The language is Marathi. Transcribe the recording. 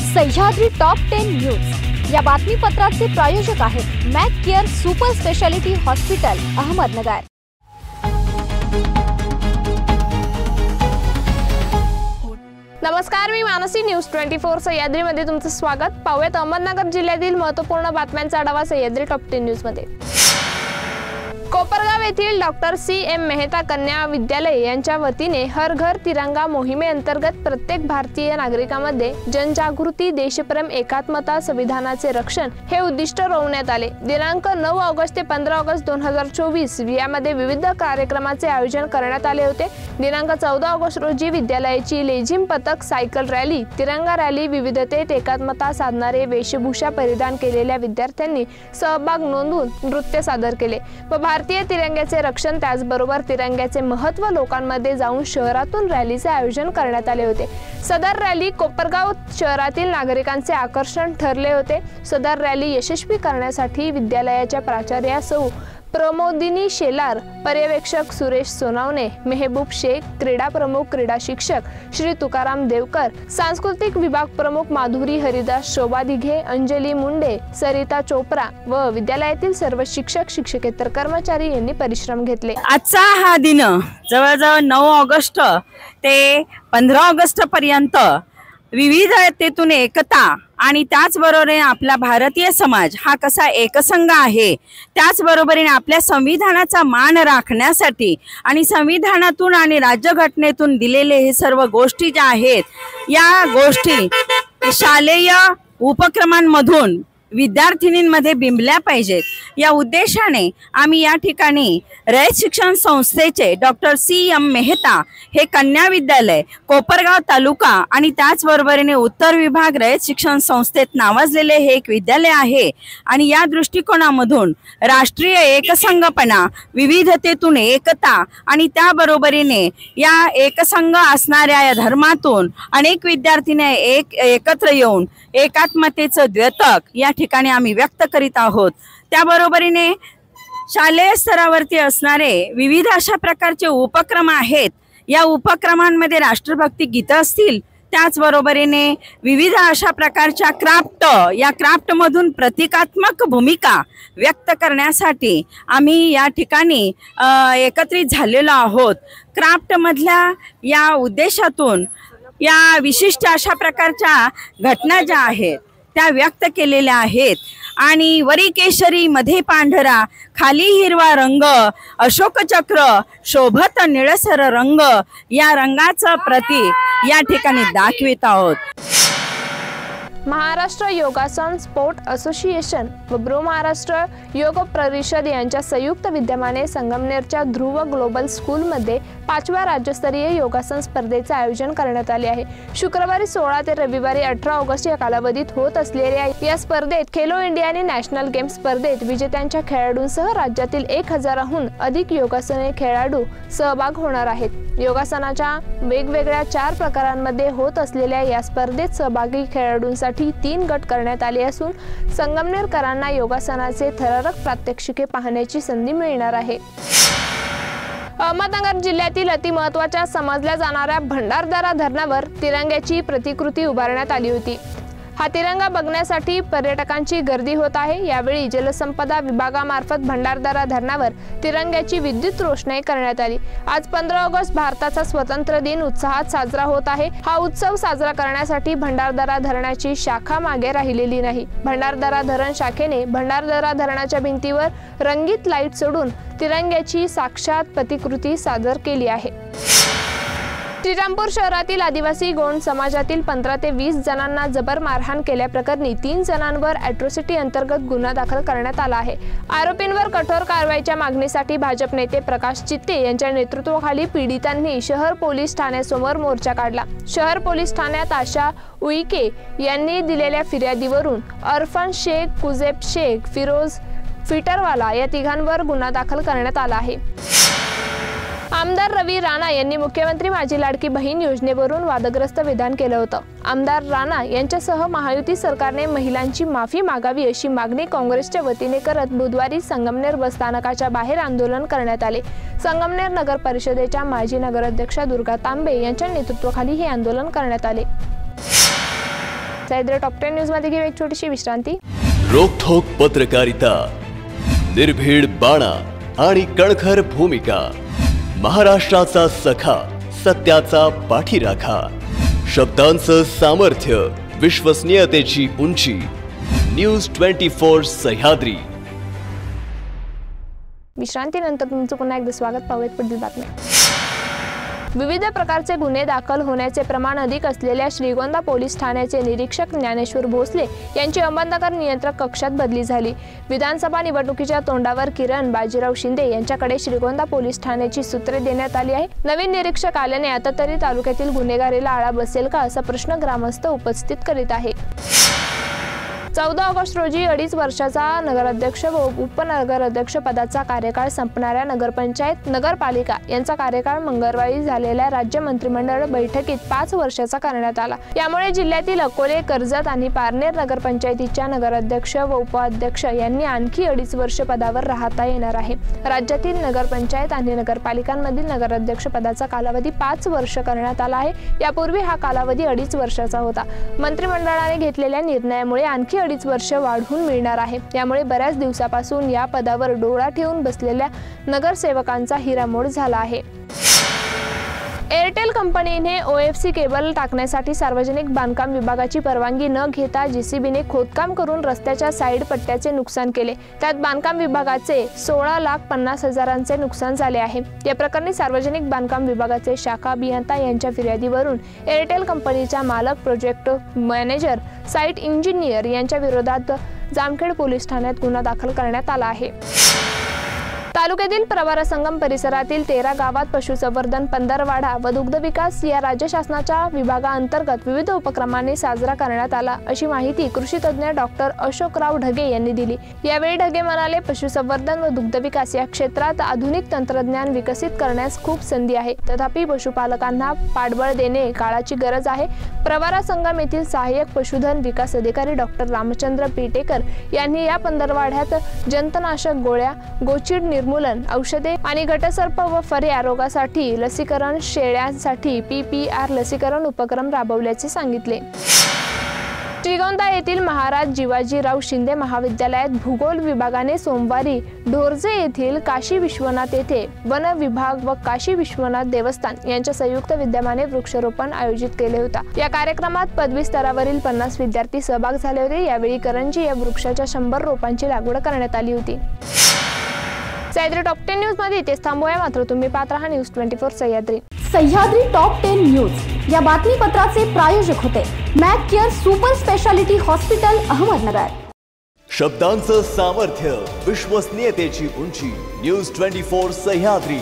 सह्याद्री टॉप 10 न्यूज या बातमीपत्राचे प्रायोजक आहेत Mac care super speciality hospital Ahmednagar. नमस्कार, मी मानसी न्यूज 24 सह्याद्रीमध्ये तुमचं स्वागत। पाहूयात अहमदनगर जिल्ह्यातील महत्त्वपूर्ण बातम्यांचा आढावा सह्याद्री टॉप 10 न्यूज मध्ये। कोपरगाव येथील डॉक्टर CM मेहता कन्या विद्यालय यांच्या वतीने हर घर तिरंगा मोहिमेअंतर्गत प्रत्येक भारतीय नागरिकांमध्ये जनजागृती, देशप्रेम, एकात्मता, संविधानाचे रक्षण हे उद्दिष्ट रोवण्यात आले। दिनांक 9 ऑगस्ट ते 15 ऑगस्ट 2024 यामध्ये विविध कार्यक्रमाचे आयोजन करण्यात आले होते। दिनांक 14 ऑगस्ट रोजी विद्यालयाची लेझिम पथक, सायकल रॅली, तिरंगा रॅली, विविधतेत एकात्मता साधणारे वेशभूषा परिधान केलेल्या विद्यार्थ्यांनी सहभाग नोंदवून नृत्य सादर केले व भारतीय तिरंग्याचे रक्षण त्याचबरोबर तिरंग्याचे महत्त्व लोकांमध्ये जाऊन शहरातून रॅलीचे आयोजन करण्यात आले होते। सदर रॅली कोपरगाव शहरातील नागरिकांचे आकर्षण ठरले होते। सदर रॅली यशस्वी करण्यासाठी विद्यालयाच्या प्राचार्या सौ प्रमोदिनी शेलार, पर्यवेक्षक सुरेश सोनावणे, मेहबूब शेख, क्रीडा प्रमुख क्रीडा शिक्षक श्री तुकाराम देवकर, सांस्कृतिक विभाग प्रमुख माधुरी हरिदास, शोभा दिघे, अंजली मुंडे, सरिता चोप्रा व विद्यालयातील सर्व शिक्षक शिक्षकेतर कर्मचारी यांनी परिश्रम घेतले। आजचा हा दिन जवळजवळ 9 ऑगस्ट ते 15 ऑगस्ट पर्यंत विविधतेतून एकता आणि त्याचबरोबरीने आपला भारतीय समाज हा कसा एकसंघ आहे, त्याचबरोबरीने आपल्या संविधानाचा मान राखण्यासाठी आणि संविधानातून आणि राज्यघटनेतून दिलेले हे सर्व गोष्टी ज्या आहेत, या गोष्टी शालेय उपक्रमांमधून विद्यार्थिनींमध्ये बिंबल्या पाहिजेत। या उद्देशाने आम्ही या ठिकाणी रयत शिक्षण संस्थेचे डॉक्टर CM मेहता हे कन्या विद्यालय कोपरगाव तालुका आणि त्याचबरोबरीने उत्तर विभाग रयत शिक्षण संस्थेत नावाजलेले हे एक विद्यालय आहे आणि या दृष्टिकोनामधून राष्ट्रीय एकसंघपणा, विविधतेतून एकता आणि त्याबरोबरीने या एकसंघ असणाऱ्या या धर्मातून अनेक विद्यार्थीने एकत्र येऊन एकात्मतेचं द्योतक या ठिकाणी आम्ही व्यक्त करीत आहोत। त्याबरोबरीने शालेय स्तरावरती असणारे विविध अशा प्रकारचे उपक्रम आहेत। या उपक्रमांमध्ये राष्ट्रभक्ती गीत असतील, त्याचबरोबरीने विविध अशा प्रकारच्या क्राफ्ट, या क्राफ्टमधून प्रतिकात्मक भूमिका व्यक्त करण्यासाठी आम्ही या ठिकाणी एकत्रित झालेलो आहोत। क्राफ्टमधल्या या उद्देशातून या विशिष्ट अशा प्रकारच्या घटना ज्या आहेत त्या व्यक्त केलेल्या आहेत आणि वरी केशरी मध्ये पांढरा, खाली हिरवा रंग, अशोक चक्र, शोभत निळसर रंग या रंगाचं प्रतीक या ठिकाणी दाखवित आहोत। महाराष्ट्र योगासन स्पोर्ट असोसिएशन व ब्रो महाराष्ट्र योग परिषद यांच्या संयुक्त विद्यमाने संगमनेरच्या ध्रुव ग्लोबल स्कूलमध्ये 5व्या राज्यस्तरीय योगासन स्पर्धेचे आयोजन करण्यात आले आहे। शुक्रवारी 16 ते रविवारी 18 ऑगस्ट या कालावधीत होत असलेल्या या स्पर्धेत खेलो इंडिया आणि नॅशनल गेम्स स्पर्धेत विजेत्यांच्या खेळाडूंसह राज्यातील 1000हून अधिक योगासने खेळाडू सहभाग होणार आहेत। योगासनाच्या वेगवेगळ्या 4 प्रकारांमध्ये होत असलेल्या या स्पर्धेत सहभागी खेळाडूंसाठी 3 गट करण्यात आले असून संगमनेरकरांना योगासनाचे थरारक प्रात्यक्षिके पाहण्याची संधी मिळणार आहे। अहमदनगर जिल्ह्यातील अतिमहत्त्वाच्या समजल्या जाणाऱ्या भंडारदरा धरणावर तिरंग्याची प्रतिकृती उभारण्यात आली होती। हा तिरंगा बघण्यासाठी पर्यटकांची गर्दी होत आहे। यावेळी जलसंपदा विभागामार्फत भंडारदरा धरणावर तिरंग्याची विद्युत रोषणाई करण्यात आली। आज 15 ऑगस्ट भारताचा स्वातंत्र्य दिन उत्साहात साजरा होत आहे। हा उत्सव साजरा करण्यासाठी भंडारदरा धरणाची शाखा मागे राहिलेली नाही। भंडारदरा धरण शाखेने भंडारदरा धरणाच्या भिंतीवर रंगीत लाईट सोडून तिरंग्याची साक्षात प्रतिकृती सादर केली आहे। श्रीरामपूर शहरातील आदिवासी गोंड समाजातील 15 ते 20 जणांना जबर मारहाण केल्याप्रकरणी 3 जणांवर अॅट्रॉसिटी अंतर्गत गुन्हा दाखल करण्यात आला आहे। आरोपींवर कठोर कारवाईच्या मागणीसाठी भाजप नेते प्रकाश चित्ते यांच्या नेतृत्वाखाली पीडितांनी शहर पोलीस ठाण्यासमोर मोर्चा काढला। शहर पोलीस ठाण्यात आशा उईके यांनी दिलेल्या फिर्यादीवरून अरफान शेख, कुजेब शेख, फिरोज फिटरवाला या तिघांवर गुन्हा दाखल करण्यात आला आहे। आमदार रवी राणा यांनी मुख्यमंत्री माझी लाडकी बहीण योजनेवरून वादग्रस्त विधान केलं होतं। आमदार राणा यांच्यासह महायुती सरकारने महिलांची माफी मागावी अशी मागणी काँग्रेसच्या वतीने करत बुधवारी संगमनेर बस स्थानकाच्या बाहेर आंदोलन करण्यात आले। संगमनेर नगर परिषदेच्या माजी नगराध्यक्षा दुर्गा तांबे यांच्या नेतृत्वाखाली हे आंदोलन करण्यात आले। सह्याद्री टॉप 10 न्यूज मध्ये घेऊ एक छोटीशी विश्रांती। रोखोक पत्रकारिता, निर्भीड बाणा आणि कणखर भूमिका, महाराष्ट्राचा सखा, सत्याचा पाठीराखा, शब्दांचं सामर्थ्य, विश्वसनीयतेची उंची, न्यूज 24 सह्याद्री। विश्रांतीनंतर तुमचं पुन्हा एकदा स्वागत। पाहूयात पुढील बातम्या। विविध प्रकारचे गुन्हे दाखल होण्याचे प्रमाण अधिक असलेल्या श्रीगोंदा पोलीस ठाण्याचे निरीक्षक ज्ञानेश्वर भोसले यांची अहमदनगर नियंत्रक कक्षात बदली झाली। विधानसभा निवडणुकीच्या तोंडावर किरण बाजीराव शिंदे यांच्याकडे श्रीगोंदा पोलीस ठाण्याची सूत्रे देण्यात आली आहे। नवीन निरीक्षक आल्याने आता तरी तालुक्यातील गुन्हेगारीला आळा बसेल का असा प्रश्न ग्रामस्थ उपस्थित करीत आहे। 14 ऑगस्ट रोजी 2.5 वर्षाचा नगराध्यक्ष व उपनगराध्यक्ष पदाचा कार्यकाळ संपणाऱ्या नगरपंचायत नगरपालिका यांचा कार्यकाळ मंगळवारी झालेल्या राज्य मंत्रिमंडळ बैठकीत 5 वर्षाचा करण्यात आला। यामुळे जिल्ह्यातील अकोले, कर्जत आणि पारनेर नगरपंचायतीच्या नगराध्यक्ष व उपाध्यक्ष यांनी आणखी 2.5 वर्ष पदावर राहता येणार आहे। राज्यातील नगरपंचायत आणि नगरपालिकांमधील नगराध्यक्ष पदाचा कालावधी 5 वर्ष करण्यात आला आहे। यापूर्वी हा कालावधी 2.5 वर्षाचा होता। मंत्रिमंडळाने घेतलेल्या निर्णयामुळे आणखी 2.5 वर्ष वाढवून मिळणार आहे। त्यामुळे बऱ्याच दिवसापासून या पदावर डोळा ठेवून बसलेल्या नगरसेवकांचा हिरामोड झाला आहे। एअरटेल कंपनीने OFC केबल टाकण्यासाठी सार्वजनिक बांधकाम विभागाची परवानगी न घेता JCBने खोदकाम करून रस्त्याच्या साईड पट्ट्याचे नुकसान केले। त्यात बांधकाम विभागाचे 16,50,000चे नुकसान झाले आहे। या प्रकरणी सार्वजनिक बांधकाम विभागाचे शाखा अभियंता यांच्या फिर्यादीवरून एअरटेल कंपनीच्या मालक, प्रोजेक्ट मॅनेजर, साईट इंजिनियर यांच्या विरोधात जामखेड पोलीस ठाण्यात गुन्हा दाखल करण्यात आला आहे। तालुक्यातील प्रवरा संगम परिसरातील 13 गावात पशुसंवर्धन, पंधरवाडा व दुग्ध विकास या राज्य शासनाच्या विभागाअंतर्गत विविध उपक्रमांनी साजरा करण्यात आला, अशी माहिती कृषी तज्ञ डॉक्टर अशोकराव ढगे यांनी दिली। यावेळी ढगे म्हणाले, पशुसंवर्धन व दुग्ध विकास या क्षेत्रात आधुनिक तंत्रज्ञान विकसित करण्यास खूप संधी आहे, तथापि पशुपालकांना पाठबळ देणे काळाची गरज आहे। प्रवरा संगम येथील सहाय्यक पशुधन विकास अधिकारी डॉक्टर रामचंद्र पिटेकर यांनी या पंधरवाड्यात जंतनाशक गोळ्या, गोचीड निर्मूलन औषधे आणि घटसर्प व फऱ्या रोगासाठी लसीकरण, शेळ्यांसाठी PPR लसीकरण उपक्रम राबवल्याचे सांगितले। श्रीगोंदा येथील महाराज जिवाजीराव शिंदे महाविद्यालयात भूगोल विभागाने सोमवारी ढोरजे येथील काशी विश्वनाथ येथे वन विभाग व काशी विश्वनाथ देवस्थान यांच्या संयुक्त विद्यमाने वृक्षारोपण आयोजित केले होता। या कार्यक्रमात पदवी स्तरावरील 50 विद्यार्थी सहभाग झाले होते। यावेळी करंजी या वृक्षाच्या 100 रोपांची लागवड करण्यात आली होती। सह्याद्री टॉप 10 न्यूज मध्ये इथेच थांबूया, मात्र तुम्ही पाहत राहा news 24 Sahyadri. Sahyadri top 10 news या बातमीपत्राचे प्रायोजक होते Mac care super speciality hospital, Ahmednagar. शब्दांचं सामर्थ्य, विश्वसनीयतेची उंची, न्यूज 24 सह्याद्री।